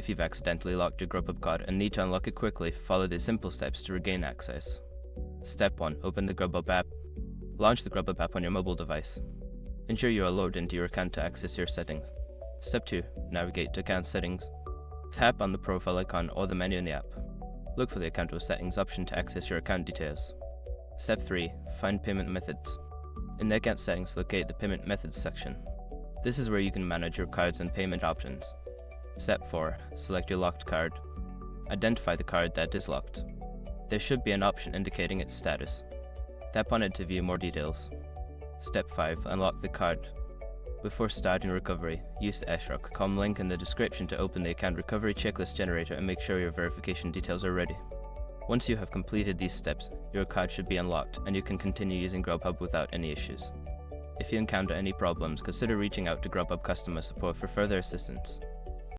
If you've accidentally locked your Grubhub card and need to unlock it quickly, follow these simple steps to regain access. Step 1. Open the Grubhub app. Launch the Grubhub app on your mobile device. Ensure you are logged into your account to access your settings. Step 2. Navigate to account settings. Tap on the profile icon or the menu in the app. Look for the account or settings option to access your account details. Step 3. Find payment methods. In the account settings, locate the payment methods section. This is where you can manage your cards and payment options. Step 4. Select your locked card. Identify the card that is locked. There should be an option indicating its status. Tap on it to view more details. Step 5. Unlock the card. Before starting recovery, use the srock.com link in the description to open the account recovery checklist generator and make sure your verification details are ready. Once you have completed these steps, your card should be unlocked and you can continue using Grubhub without any issues. If you encounter any problems, consider reaching out to Grubhub customer support for further assistance.